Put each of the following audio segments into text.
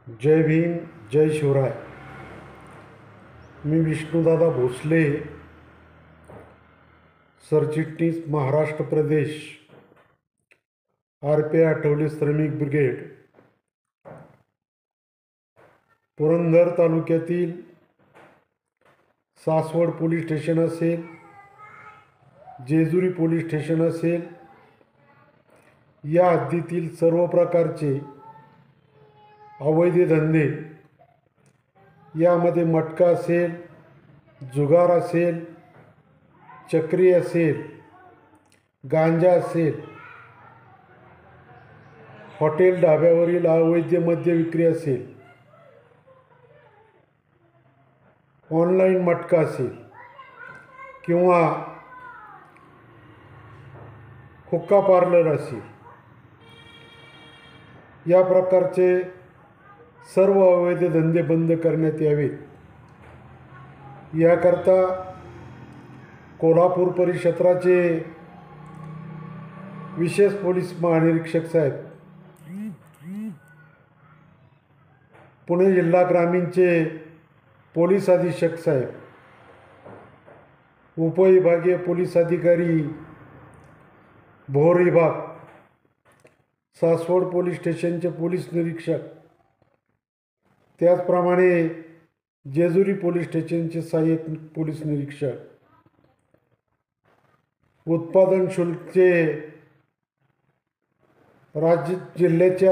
जय भीम, जय शिवराय. मी विष्णुदादा भोसले, सरचिटणीस महाराष्ट्र प्रदेश, RP आठवले श्रमिक brigade, Purandar तालुक्यातील सासवड पोलीस स्टेशन असेल, जेजुरी पोलीस स्टेशन असेल, या हद्दीतील सर्व प्रकारचे अवैध धंदे, यामध्ये मटका असेल, जुगार असेल, चक्री असेल, गांजा असेल, हॉटेल ढाब्यावरील अवैध मद्य विक्री असेल, ऑनलाईन मटका असेल किंवा हुक्का पार्लर असेल, या प्रकारचे सर्व अवैध धंदे बंद करण्यात यावेत. याकरता कोल्हापूर परिक्षेत्राचे विशेष पोलीस महानिरीक्षक साहेब, पुणे जिल्हा ग्रामीणचे पोलीस अधीक्षक साहेब, उपविभागीय पोलीस अधिकारी भोर विभाग, सासवड पोलीस स्टेशनचे पोलीस निरीक्षक, त्याचप्रमाणे जेजुरी पोलीस स्टेशनचे सहाय्यक पोलीस निरीक्षक, उत्पादन शुल्कचे राज्य जिल्ह्याचे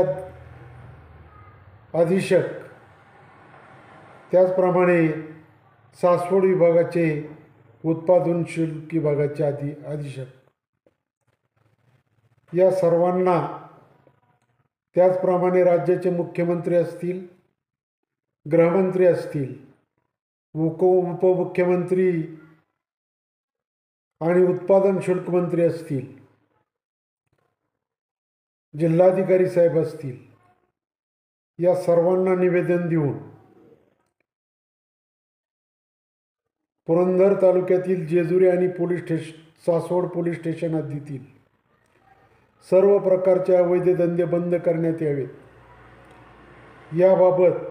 अधीक्षक, त्याचप्रमाणे सासवड विभागाचे उत्पादन शुल्क विभागाचे अधीक्षक, या सर्वांना, त्याचप्रमाणे राज्याचे मुख्यमंत्री असतील, गृहमंत्री असतील, उपमुख्यमंत्री आणि उत्पादन शुल्क मंत्री असतील, जिल्हाधिकारी साहेब असतील, या सर्वांना निवेदन देऊन पुरंदर तालुक्यातील जेजुरी आणि सासवड पोलीस स्टेशन हद्दीतील सर्व प्रकारचे अवैध धंदे बंद करण्यात यावेत. याबाबत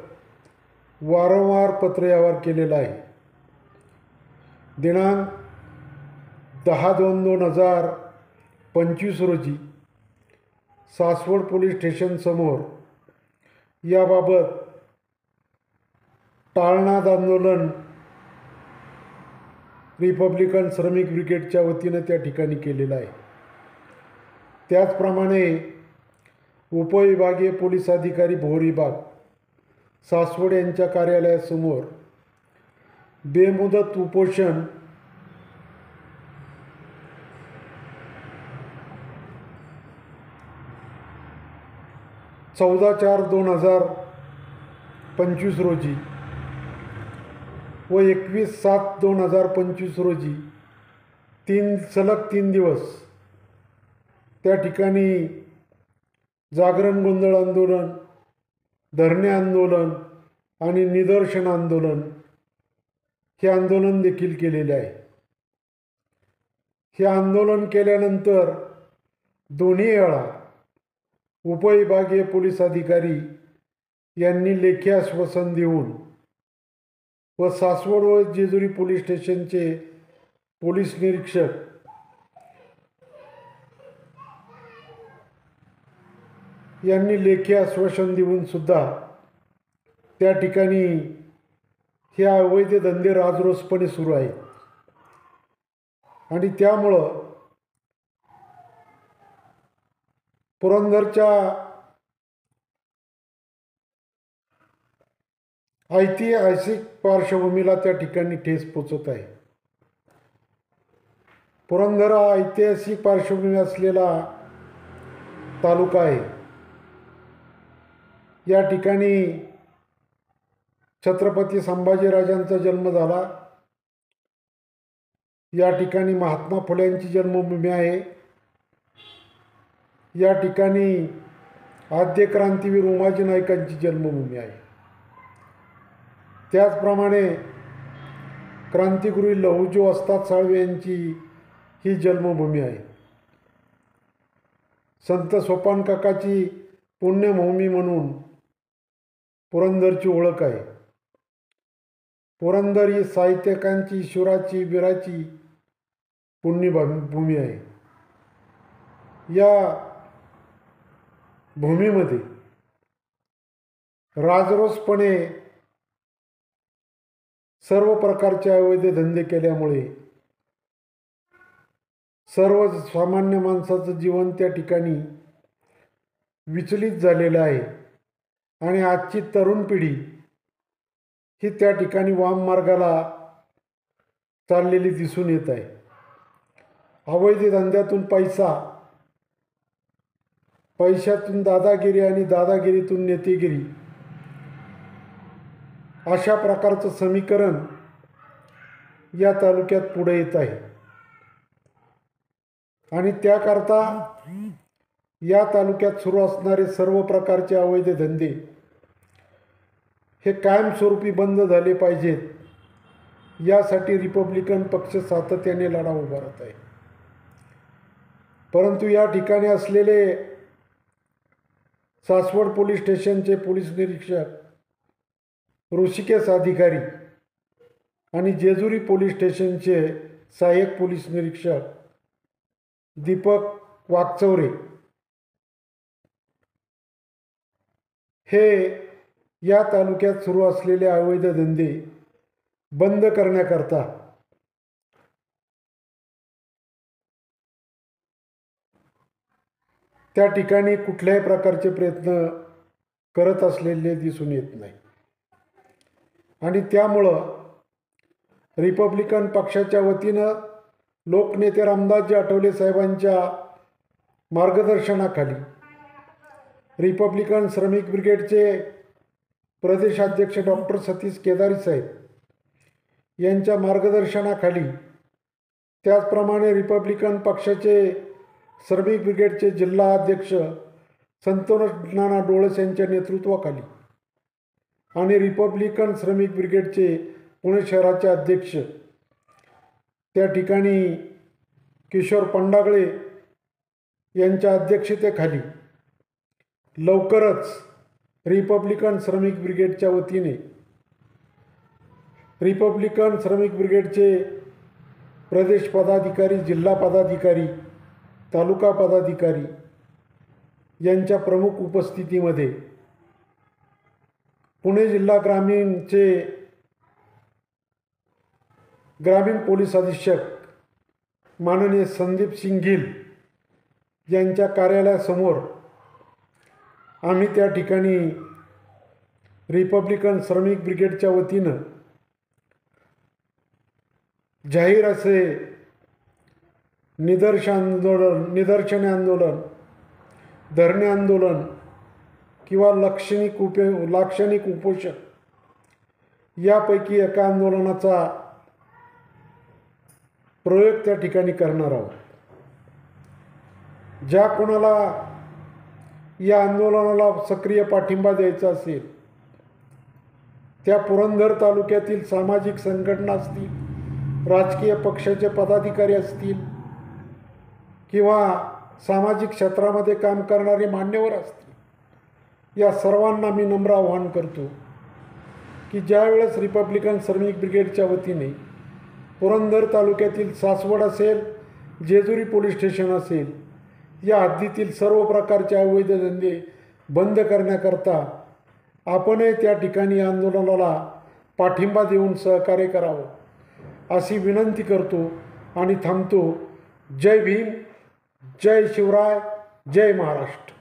वारंवार पत्रव्यवहार केलेला आहे. दिनांक 10/2/2025 रोजी सासवड पोलीस स्टेशनसमोर याबाबत टाळनाद आंदोलन रिपब्लिकन श्रमिक ब्रिगेडच्या वतीनं त्या ठिकाणी केलेलं आहे. त्याचप्रमाणे उपविभागीय पोलीस अधिकारी भोर विभाग, सासवड यांच्या कार्यालयासमोर बेमुदत उपोषण चौदा 4/2025 रोजी व 21/7/2025 रोजी सलग 3 दिवस त्या ठिकाणी जागरण गोंधळ आंदोलन, धरणे आंदोलन आणि निदर्शन आंदोलन हे आंदोलन देखील केलेले आहे. हे आंदोलन केल्यानंतर दोन्ही वेळा उपविभागीय पोलीस अधिकारी यांनी लेखी आश्वासन देऊन व सासवड व जेजुरी पोलीस स्टेशनचे पोलीस निरीक्षक यांनी लेखी आश्वासन देऊन सुद्धा त्या ठिकाणी हे अवैध धंदे राजरोसपणे सुरू आहेत. आणि त्यामुळं पुरंदरच्या ऐतिहासिक पार्श्वभूमीला त्या ठिकाणी ठेस पोचत आहे. पुरंदर हा ऐतिहासिक पार्श्वभूमी असलेला तालुका आहे. या ठिकाणी छत्रपती संभाजीराजांचा जन्म झाला. या ठिकाणी महात्मा फुल्यांची जन्मभूमी आहे. या ठिकाणी आद्य क्रांतीवीर उमाजी नाईकांची जन्मभूमी आहे. त्याचप्रमाणे क्रांतिगुरू लहुजी वस्ताद साळवे यांची ही जन्मभूमी आहे. संत सोपान काकाची पुण्यभूमी म्हणून पुरंदरची ओळख आहे. पुरंदर ही साहित्यिकांची, शूराची, वीराची पुण्यभूमी आहे. या भूमीमध्ये राजरोसपणे सर्व प्रकारचे अवैध धंदे केल्यामुळे सर्व सामान्य माणसाचं जीवन त्या ठिकाणी विचलित झालेलं आहे आणि आजची तरुण पिढी ही त्या ठिकाणी वाममार्गाला चाललेली दिसून येत आहे. अवैध धंद्यातून पैशातून दादागिरी आणि दादागिरीतून नेतेगिरी अशा प्रकारचं समीकरण या तालुक्यात पुढे येत आहे आणि त्याकरता या तालुक्यात सुरू असणारे सर्व प्रकारचे अवैध धंदे हे कायमस्वरूपी बंद झाले पाहिजेत, यासाठी रिपब्लिकन पक्ष सातत्याने लढा उभारत आहे. परंतु या ठिकाणी असलेले सासवड पोलीस स्टेशनचे पोलीस निरीक्षक ऋषिकेश अधिकारी आणि जेजुरी पोलीस स्टेशनचे सहाय्यक पोलीस निरीक्षक दीपक वाकचौरे हे या तालुक्यात सुरू असलेले अवैध धंदे बंद करण्याकरता त्या ठिकाणी कुठल्याही प्रकारचे प्रयत्न करत असलेले दिसून येत नाही आणि त्यामुळं रिपब्लिकन पक्षाच्या वतीनं लोकनेते रामदासजी आठवले साहेबांच्या मार्गदर्शनाखाली रिपब्लिकन श्रमिक ब्रिगेडचे प्रदेशाध्यक्ष डॉक्टर सतीश केदारी साहेब यांच्या मार्गदर्शनाखाली, त्याचप्रमाणे रिपब्लिकन पक्षाचे श्रमिक ब्रिगेडचे जिल्हा अध्यक्ष संतोष नाना डोळस यांच्या नेतृत्वाखाली आणि रिपब्लिकन श्रमिक ब्रिगेडचे पुणे शहराचे अध्यक्ष त्या ठिकाणी किशोर पंडागळे यांच्या अध्यक्षतेखाली लवकरच रिपब्लिकन श्रमिक ब्रिगेडच्या वतीने रिपब्लिकन श्रमिक ब्रिगेडचे प्रदेश पदाधिकारी, जिल्हा पदाधिकारी, तालुका पदाधिकारी यांच्या प्रमुख उपस्थितीमध्ये पुणे जिल्हा ग्रामीण पोलीस अधीक्षक माननीय संदीप सिंघिल यांच्या कार्यालयासमोर आम्ही त्या ठिकाणी रिपब्लिकन श्रमिक ब्रिगेडच्या वतीनं जाहीर असे निदर्शने आंदोलन, धरणे आंदोलन किंवा लाक्षणिक उपोषण यापैकी एका आंदोलनाचा प्रयोग त्या ठिकाणी करणार आहोत. ज्या कोणाला या आंदोलनाला सक्रिय पाठिंबा द्यायचा असेल त्या पुरंदर तालुक्यातील सामाजिक संघटना असतील, राजकीय पक्षाचे पदाधिकारी असतील किंवा सामाजिक क्षेत्रामध्ये काम करणारे मान्यवर असतील, या सर्वांना मी नम्र आवाहन करतो की ज्यावेळेस रिपब्लिकन श्रमिक ब्रिगेडच्या वतीने पुरंदर तालुक्यातील सासवड असेल, जेजुरी पोलीस स्टेशन असेल, या हद्दीतील सर्व प्रकारचे अवैध धंदे बंद करण्याकरता आपणही त्या ठिकाणी आंदोलनाला पाठिंबा देऊन सहकार्य करावं अशी विनंती करतो आणि थांबतो. जय भीम, जय शिवराय, जय महाराष्ट्र.